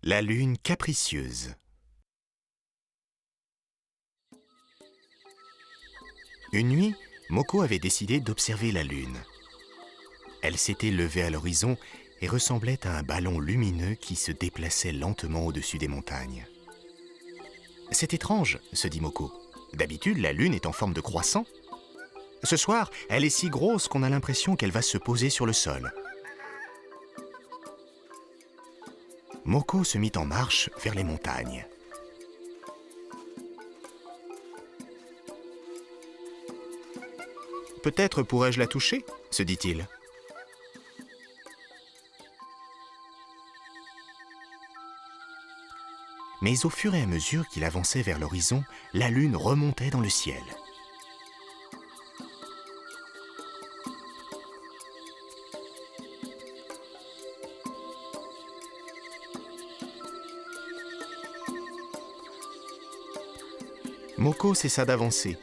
La lune capricieuse. Une nuit, Moko avait décidé d'observer la lune. Elle s'était levée à l'horizon et ressemblait à un ballon lumineux qui se déplaçait lentement au-dessus des montagnes. « C'est étrange, » se dit Moko. « D'habitude, la lune est en forme de croissant. Ce soir, elle est si grosse qu'on a l'impression qu'elle va se poser sur le sol. » Moko se mit en marche vers les montagnes. « Peut-être pourrais-je la toucher ?» se dit-il. Mais au fur et à mesure qu'il avançait vers l'horizon, la lune remontait dans le ciel. Moko cessa d'avancer.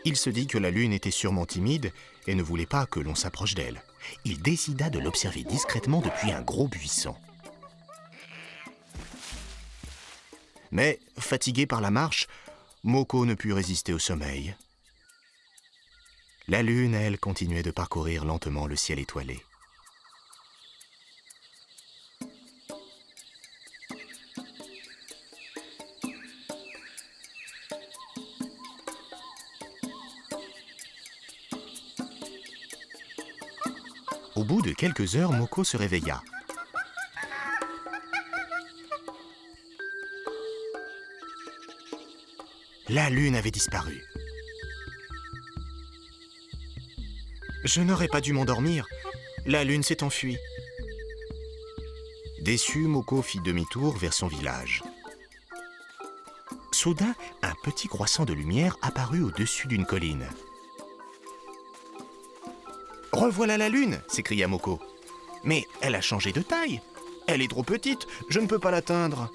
Il se dit que la lune était sûrement timide et ne voulait pas que l'on s'approche d'elle. Il décida de l'observer discrètement depuis un gros buisson. Mais, fatigué par la marche, Moko ne put résister au sommeil. La lune, elle, continuait de parcourir lentement le ciel étoilé. Au bout de quelques heures, Moko se réveilla. La lune avait disparu. Je n'aurais pas dû m'endormir. La lune s'est enfuie. Déçu, Moko fit demi-tour vers son village. Soudain, un petit croissant de lumière apparut au-dessus d'une colline. « Revoilà la lune !» s'écria Moko. « Mais elle a changé de taille. Elle est trop petite, je ne peux pas l'atteindre. »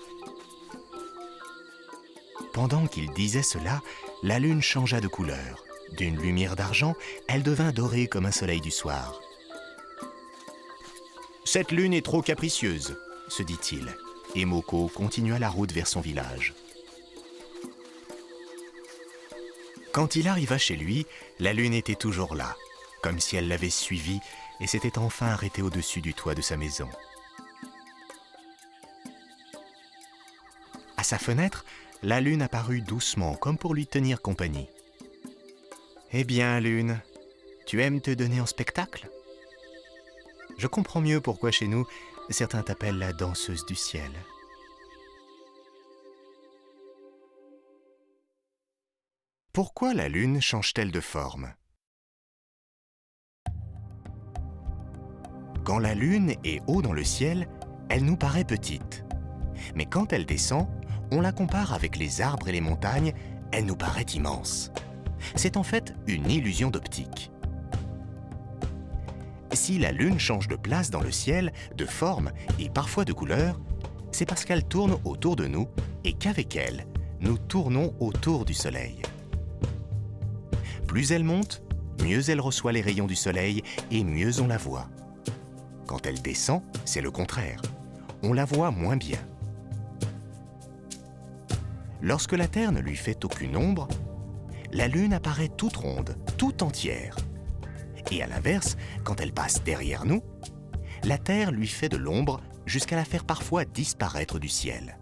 Pendant qu'il disait cela, la lune changea de couleur. D'une lumière d'argent, elle devint dorée comme un soleil du soir. « Cette lune est trop capricieuse !» se dit-il, et Moko continua la route vers son village. Quand il arriva chez lui, la lune était toujours là, comme si elle l'avait suivi et s'était enfin arrêtée au-dessus du toit de sa maison. À sa fenêtre, la lune apparut doucement, comme pour lui tenir compagnie. « Eh bien, lune, tu aimes te donner en spectacle ? Je comprends mieux pourquoi chez nous, certains t'appellent la danseuse du ciel. » Pourquoi la lune change-t-elle de forme ? Quand la lune est haut dans le ciel, elle nous paraît petite. Mais quand elle descend, on la compare avec les arbres et les montagnes, elle nous paraît immense. C'est en fait une illusion d'optique. Si la lune change de place dans le ciel, de forme et parfois de couleur, c'est parce qu'elle tourne autour de nous et qu'avec elle, nous tournons autour du soleil. Plus elle monte, mieux elle reçoit les rayons du soleil et mieux on la voit. Quand elle descend, c'est le contraire. On la voit moins bien. Lorsque la Terre ne lui fait aucune ombre, la Lune apparaît toute ronde, toute entière. Et à l'inverse, quand elle passe derrière nous, la Terre lui fait de l'ombre jusqu'à la faire parfois disparaître du ciel.